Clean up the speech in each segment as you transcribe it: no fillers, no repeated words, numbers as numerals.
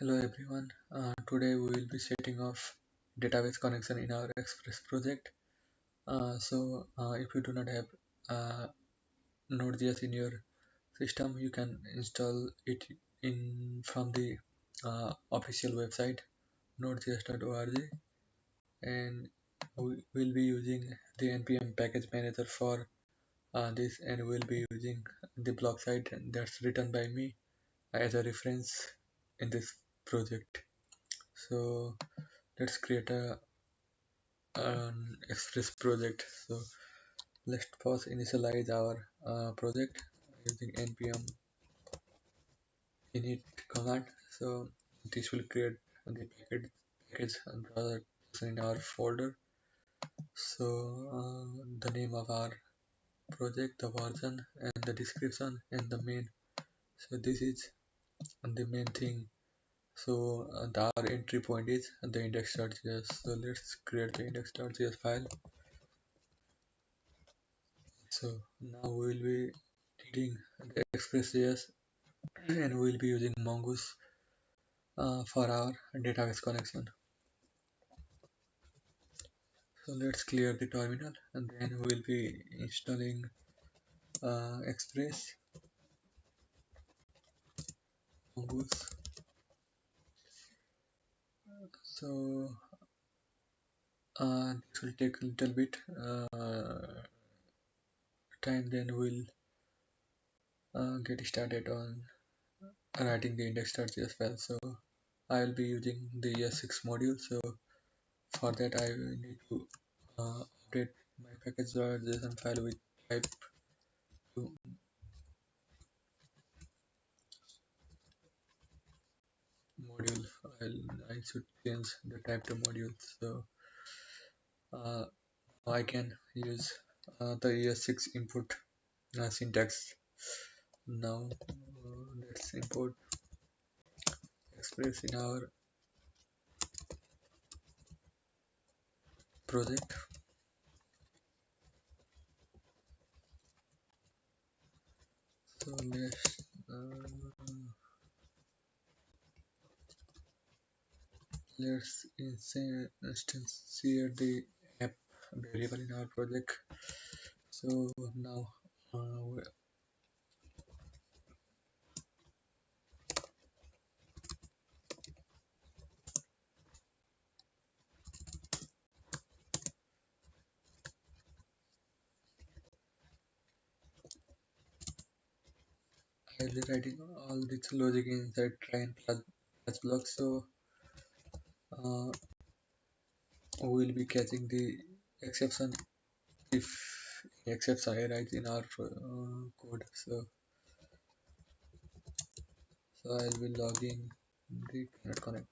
Hello everyone. Today we will be setting off database connection in our Express project. If you do not have uh, Node.js in your system, you can install it in from the official website nodejs.org, and we will be using the npm package manager for this, and we'll be using the block site that's written by me as a reference in this project. So let's create an Express project. So let's first initialize our project using npm init command. So this will create the package browser in our folder. So the name of our project, the version, and the description, and the main. So this is the main thing. So our entry point is the index.js. So let's create the index.js file. So now we will be reading the ExpressJS, and we will be using Mongoose for our database connection. So let's clear the terminal, and then we will be installing Express Mongoose. So this will take a little bit time. Then we'll get started on writing the index.js file. So I will be using the ES6 module. So for that I will need to update my package.json file with type to module. I should change the type to module. So uh, I can use the ES6 input syntax. Now let's import Express in our project. So let's instantiate the app variable in our project. So now I'll be writing all this logic inside try and plus block. So uh, we will be catching the exception if exception arises in our code. So I'll be logging the cannot connect.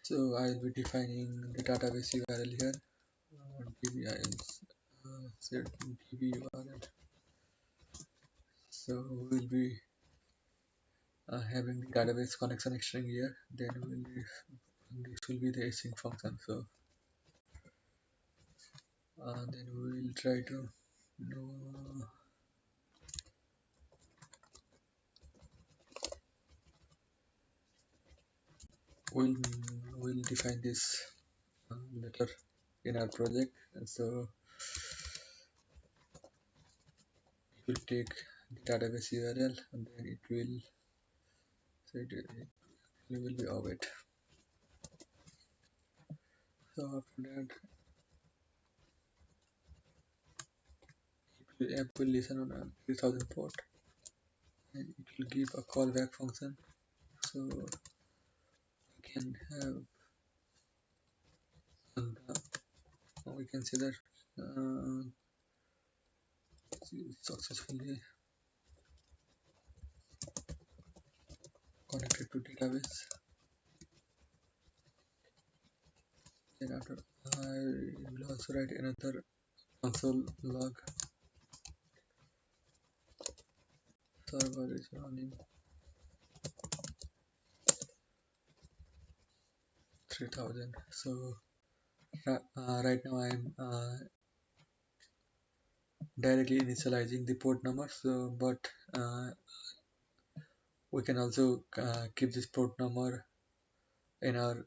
So I'll be defining the database URL here. DB I'll set DB URL. So we'll be having the database connection string here. Then this will be the async function. So then we will try to we'll define this letter in our project. And so it will take the database URL, and then it will will be await. So after that, the app will listen on a 3000 port, and it will give a callback function. So we can have we can see that successfully connected to database. Then after I will also write another console log. Server is running. 3000. So right now I am directly initializing the port number. So but we can also keep this port number in our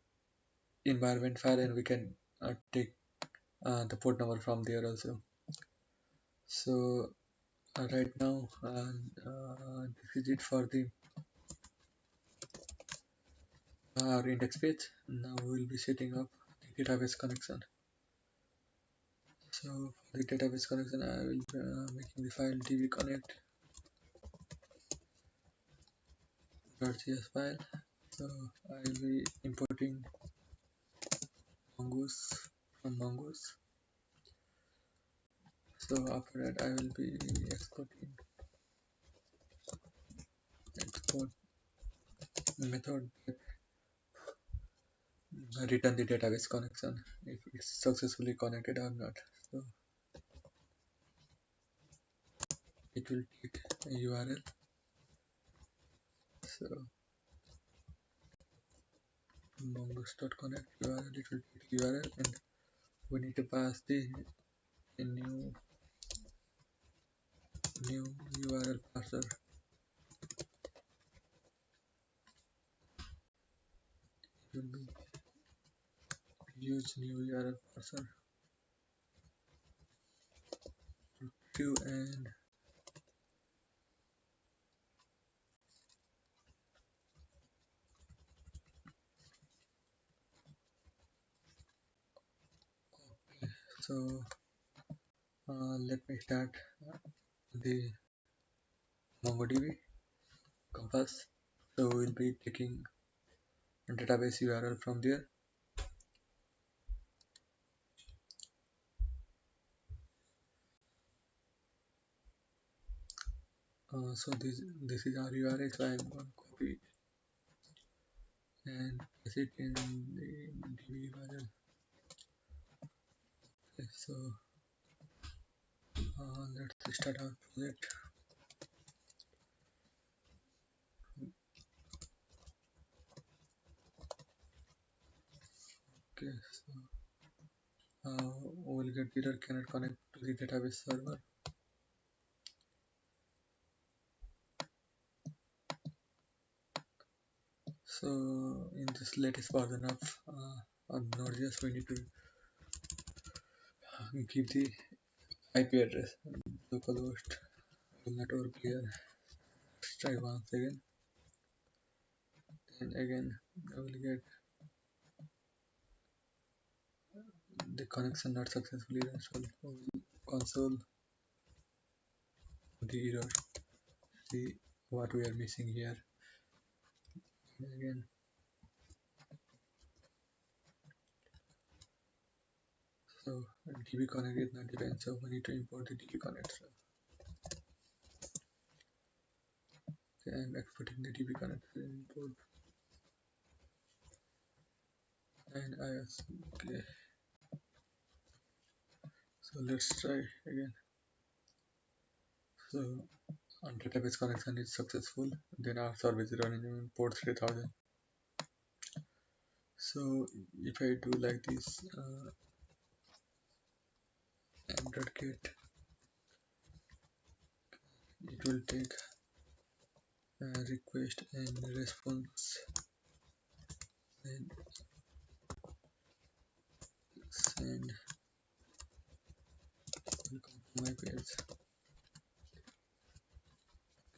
environment file, and we can take the port number from there also. So right now this is it for the our index page. Now we will be setting up the database connection. So for the database connection, I will be making the file dbconnect.js file. So I will be importing mongoose from mongoose. So after that I will be exporting export method that return the database connection if it's successfully connected or not. So it will take a URL. So mongoose.connect URL, it will take URL, and we need to pass the new URL parser. It will be use new URL parser to and so let me start the MongoDB compass. So we'll be taking a database URL from there. So this is our URL, so I'm going to copy it and paste it in the DB URL. Okay, so let's start our project. Okay, so we'll get error cannot connect to the database server. So in this latest version of Node.js, we need to give the IP address localhost network here. Let's try once again, and again I will get the connection not successfully installed. Console the error. See what we are missing here. And again, so db connect is not defined, so we need to import the db connect. So okay, I'm exporting the db connect import, and okay. So let's try again. So our database connection is successful, then our service is running on port 3000. So if I do like this, m.get, it will take request and response and send. Welcome to my page.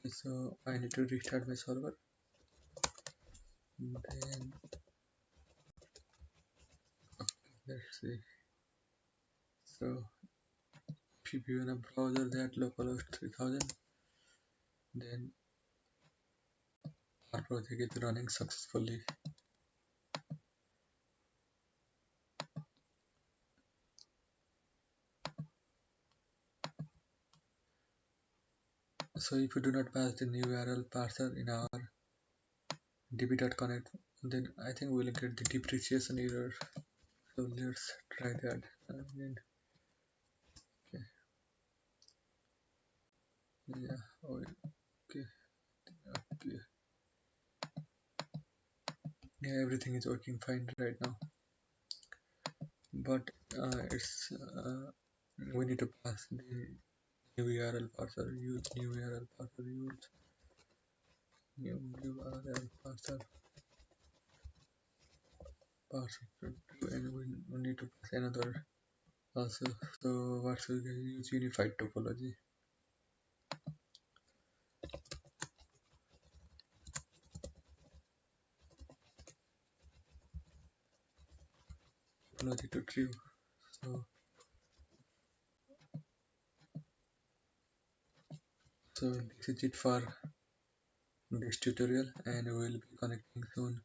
Okay, so I need to restart my server. Then let's see. So if you in a browser that localhost 3000, then our project is running successfully. So if you do not pass the new URL parser in our db.connect, then I think we'll get the depreciation error. So let's try that again. Okay, yeah, okay, okay. Yeah, everything is working fine right now, but it's we need to pass the new URL parser, use new URL parser, use new URL parser, and we need to pass another also. So what should we use? Unified topology. Topology to true. So this is it for this tutorial, and we will be connecting soon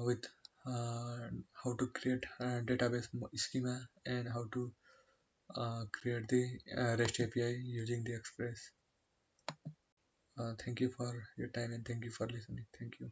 with how to create a database schema and how to create the REST API using the Express. Thank you for your time and thank you for listening. Thank you.